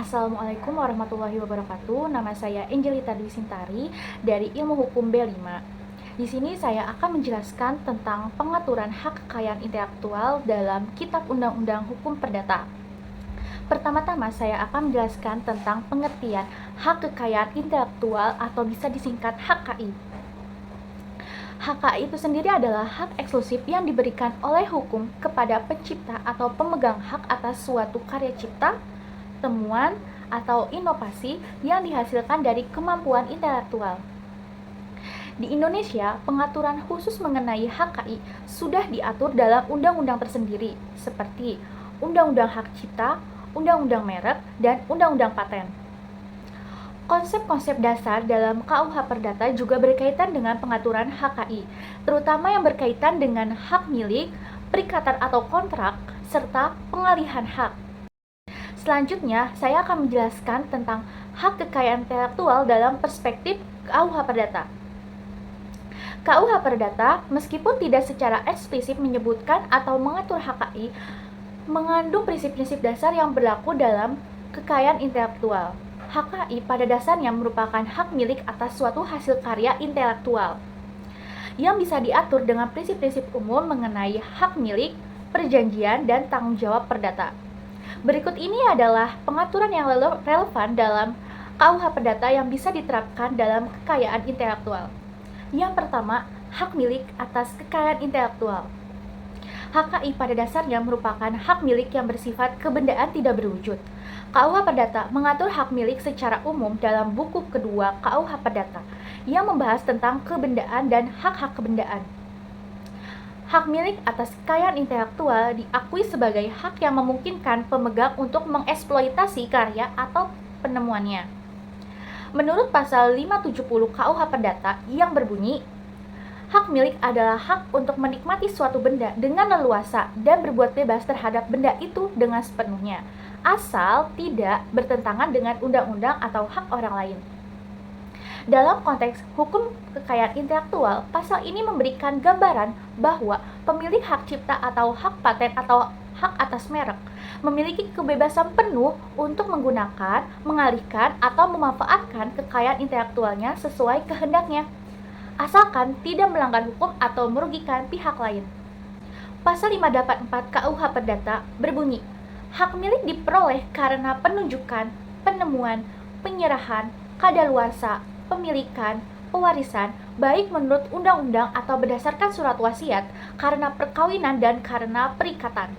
Assalamualaikum warahmatullahi wabarakatuh. Nama saya Angelita Dwi Sintari dari Ilmu Hukum B5. Di sini saya akan menjelaskan tentang pengaturan hak kekayaan intelektual dalam Kitab Undang-Undang Hukum Perdata. Pertama-tama saya akan menjelaskan tentang pengertian hak kekayaan intelektual atau bisa disingkat HKI. HKI itu sendiri adalah hak eksklusif yang diberikan oleh hukum kepada pencipta atau pemegang hak atas suatu karya cipta, temuan, atau inovasi yang dihasilkan dari kemampuan intelektual. Di Indonesia, pengaturan khusus mengenai HKI sudah diatur dalam undang-undang tersendiri, seperti Undang-Undang Hak Cipta, Undang-Undang Merek, dan Undang-Undang Paten. Konsep-konsep dasar dalam KUH Perdata juga berkaitan dengan pengaturan HKI, terutama yang berkaitan dengan hak milik, perikatan atau kontrak, serta pengalihan hak. Selanjutnya, saya akan menjelaskan tentang hak kekayaan intelektual dalam perspektif KUH Perdata. KUH Perdata, meskipun tidak secara eksplisit menyebutkan atau mengatur HKI, mengandung prinsip-prinsip dasar yang berlaku dalam kekayaan intelektual. HKI pada dasarnya merupakan hak milik atas suatu hasil karya intelektual yang bisa diatur dengan prinsip-prinsip umum mengenai hak milik, perjanjian, dan tanggung jawab perdata. Berikut ini adalah pengaturan yang relevan dalam KUH Perdata yang bisa diterapkan dalam kekayaan intelektual. Yang pertama, hak milik atas kekayaan intelektual. HKI pada dasarnya merupakan hak milik yang bersifat kebendaan tidak berwujud. KUH Perdata mengatur hak milik secara umum dalam buku kedua KUH Perdata yang membahas tentang kebendaan dan hak-hak kebendaan. Hak milik atas kekayaan intelektual diakui sebagai hak yang memungkinkan pemegang untuk mengeksploitasi karya atau penemuannya. Menurut pasal 570 KUH Perdata yang berbunyi, hak milik adalah hak untuk menikmati suatu benda dengan leluasa dan berbuat bebas terhadap benda itu dengan sepenuhnya, asal tidak bertentangan dengan undang-undang atau hak orang lain. Dalam konteks hukum kekayaan intelektual, pasal ini memberikan gambaran bahwa pemilik hak cipta atau hak paten atau hak atas merek memiliki kebebasan penuh untuk menggunakan, mengalihkan, atau memanfaatkan kekayaan intelektualnya sesuai kehendaknya, asalkan tidak melanggar hukum atau merugikan pihak lain. Pasal 584 KUH Perdata berbunyi, hak milik diperoleh karena penunjukan, penemuan, penyerahan, kadaluarsa, pemilikan, pewarisan, baik menurut undang-undang atau berdasarkan surat wasiat, karena perkawinan dan karena perikatan.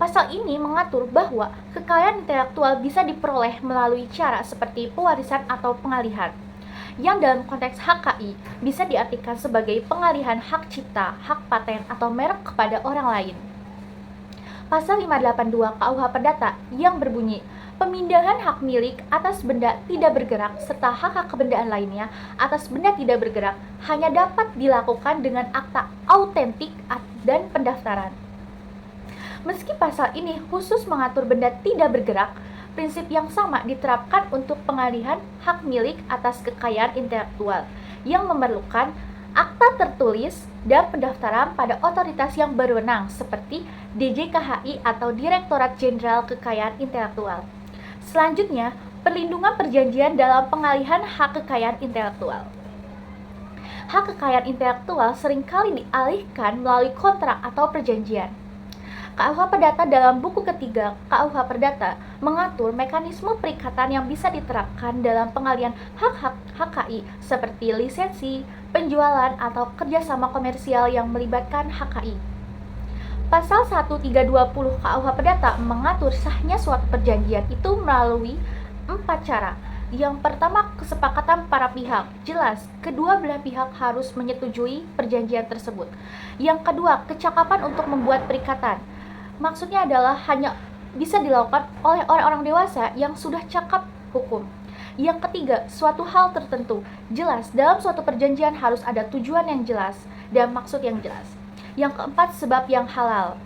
Pasal ini mengatur bahwa kekayaan intelektual bisa diperoleh melalui cara seperti pewarisan atau pengalihan, yang dalam konteks HKI bisa diartikan sebagai pengalihan hak cipta, hak paten, atau merek kepada orang lain. Pasal 582 KUH Perdata yang berbunyi, pemindahan hak milik atas benda tidak bergerak serta hak-hak kebendaan lainnya atas benda tidak bergerak hanya dapat dilakukan dengan akta autentik dan pendaftaran. Meski pasal ini khusus mengatur benda tidak bergerak, prinsip yang sama diterapkan untuk pengalihan hak milik atas kekayaan intelektual yang memerlukan akta tertulis dan pendaftaran pada otoritas yang berwenang seperti DJKHI atau Direktorat Jenderal Kekayaan Intelektual. Selanjutnya, perlindungan perjanjian dalam pengalihan hak kekayaan intelektual. Hak kekayaan intelektual seringkali dialihkan melalui kontrak atau perjanjian. KUH Perdata dalam buku ketiga KUH Perdata mengatur mekanisme perikatan yang bisa diterapkan dalam pengalihan hak-hak HKI seperti lisensi, penjualan, atau kerjasama komersial yang melibatkan HKI. Pasal 1320 KUH Perdata mengatur sahnya suatu perjanjian itu melalui 4 cara. Yang pertama, kesepakatan para pihak. Jelas, kedua belah pihak harus menyetujui perjanjian tersebut. Yang kedua, kecakapan untuk membuat perikatan. Maksudnya adalah hanya bisa dilakukan oleh orang-orang dewasa yang sudah cakap hukum. Yang ketiga, suatu hal tertentu. Jelas, dalam suatu perjanjian harus ada tujuan yang jelas dan maksud yang jelas. Yang keempat, sebab yang halal.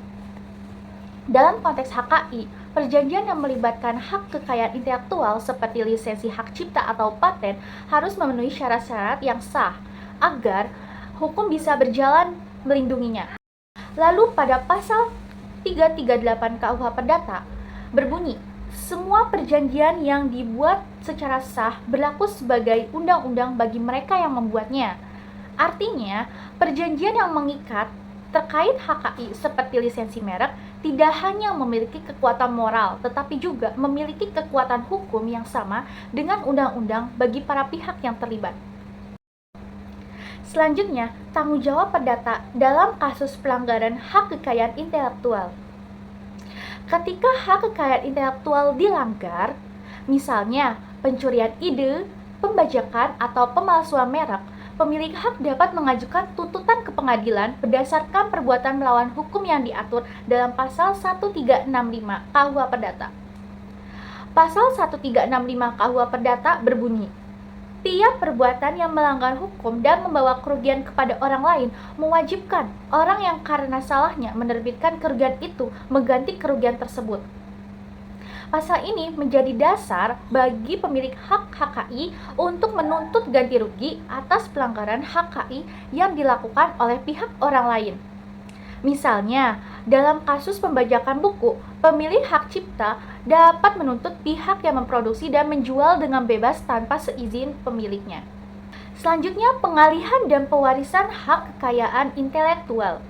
Dalam konteks HKI, perjanjian yang melibatkan hak kekayaan intelektual seperti lisensi hak cipta atau paten harus memenuhi syarat-syarat yang sah agar hukum bisa berjalan melindunginya. Lalu pada pasal 338 KUH Perdata berbunyi, Semua perjanjian yang dibuat secara sah berlaku sebagai undang-undang bagi mereka yang membuatnya. Artinya, perjanjian yang mengikat terkait HKI seperti lisensi merek tidak hanya memiliki kekuatan moral, tetapi juga memiliki kekuatan hukum yang sama dengan undang-undang bagi para pihak yang terlibat. Selanjutnya, tanggung jawab perdata dalam kasus pelanggaran hak kekayaan intelektual. Ketika hak kekayaan intelektual dilanggar, misalnya pencurian ide, pembajakan, atau pemalsuan merek, pemilik hak dapat mengajukan tuntutan ke pengadilan berdasarkan perbuatan melawan hukum yang diatur dalam pasal 1365 KUH Perdata. Pasal 1365 KUH Perdata berbunyi, tiap perbuatan yang melanggar hukum dan membawa kerugian kepada orang lain mewajibkan orang yang karena salahnya menerbitkan kerugian itu mengganti kerugian tersebut. Pasal ini menjadi dasar bagi pemilik hak HKI untuk menuntut ganti rugi atas pelanggaran HKI yang dilakukan oleh pihak orang lain. Misalnya, dalam kasus pembajakan buku, pemilik hak cipta dapat menuntut pihak yang memproduksi dan menjual dengan bebas tanpa seizin pemiliknya. Selanjutnya, pengalihan dan pewarisan hak kekayaan intelektual.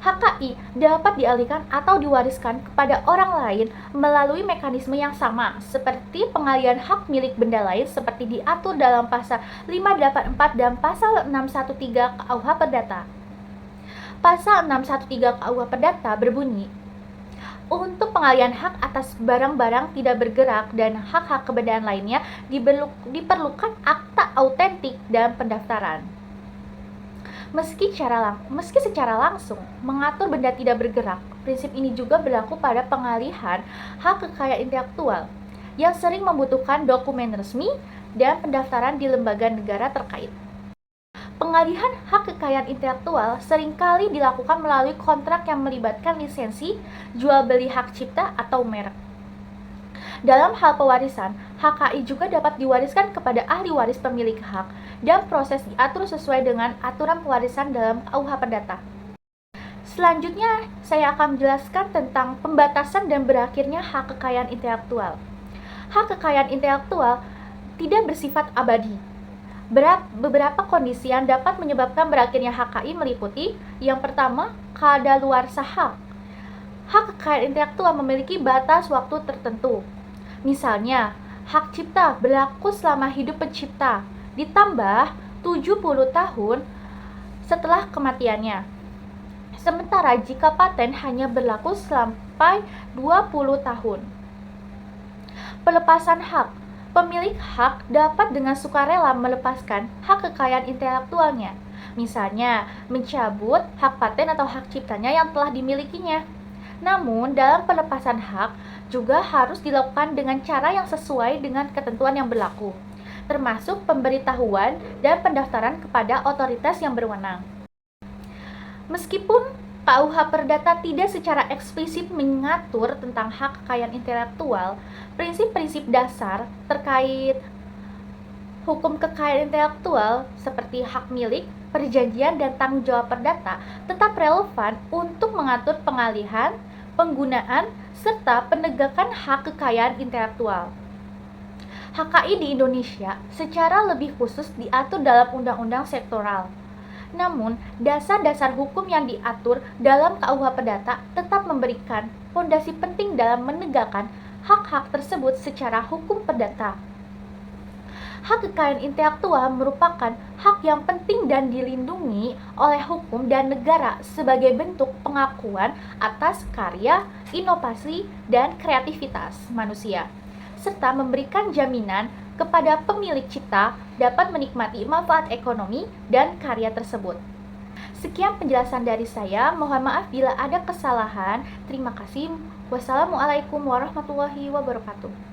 HKI dapat dialihkan atau diwariskan kepada orang lain melalui mekanisme yang sama seperti pengalihan hak milik benda lain seperti diatur dalam pasal 584 dan pasal 613 KUH Perdata. Pasal 613 KUH Perdata berbunyi, untuk pengalihan hak atas barang-barang tidak bergerak dan hak-hak kebendaan lainnya diperlukan akta autentik dan pendaftaran. Meski secara langsung mengatur benda tidak bergerak, prinsip ini juga berlaku pada pengalihan hak kekayaan intelektual yang sering membutuhkan dokumen resmi dan pendaftaran di lembaga negara terkait. Pengalihan hak kekayaan intelektual seringkali dilakukan melalui kontrak yang melibatkan lisensi, jual beli hak cipta, atau merek. Dalam hal pewarisan, HKI juga dapat diwariskan kepada ahli waris pemilik hak dan proses diatur sesuai dengan aturan pewarisan dalam KUH Perdata. Selanjutnya, saya akan menjelaskan tentang pembatasan dan berakhirnya hak kekayaan intelektual. Hak kekayaan intelektual tidak bersifat abadi. Beberapa kondisi yang dapat menyebabkan berakhirnya HKI meliputi, yang pertama, kadaluarsa hak. Hak kekayaan intelektual memiliki batas waktu tertentu. Misalnya, hak cipta berlaku selama hidup pencipta, ditambah 70 tahun setelah kematiannya. Sementara jika paten hanya berlaku sampai 20 tahun. Pelepasan hak. Pemilik hak dapat dengan sukarela melepaskan hak kekayaan intelektualnya, misalnya mencabut hak paten atau hak ciptanya yang telah dimilikinya. Namun, dalam pelepasan hak juga harus dilakukan dengan cara yang sesuai dengan ketentuan yang berlaku, termasuk pemberitahuan dan pendaftaran kepada otoritas yang berwenang. Meskipun KUH Perdata tidak secara eksplisit mengatur tentang hak kekayaan intelektual, prinsip-prinsip dasar terkait hukum kekayaan intelektual seperti hak milik, perjanjian, dan tanggung jawab perdata tetap relevan untuk mengatur pengalihan, penggunaan, serta penegakan hak kekayaan intelektual. HKI di Indonesia secara lebih khusus diatur dalam undang-undang sektoral. Namun, dasar-dasar hukum yang diatur dalam KUH Perdata tetap memberikan fondasi penting dalam menegakkan hak-hak tersebut secara hukum perdata. Hak kekayaan intelektual merupakan hak yang penting dan dilindungi oleh hukum dan negara sebagai bentuk pengakuan atas karya, inovasi, dan kreativitas manusia, serta memberikan jaminan kepada pemilik cipta dapat menikmati manfaat ekonomi dan karya tersebut. Sekian penjelasan dari saya, mohon maaf bila ada kesalahan. Terima kasih. Wassalamualaikum warahmatullahi wabarakatuh.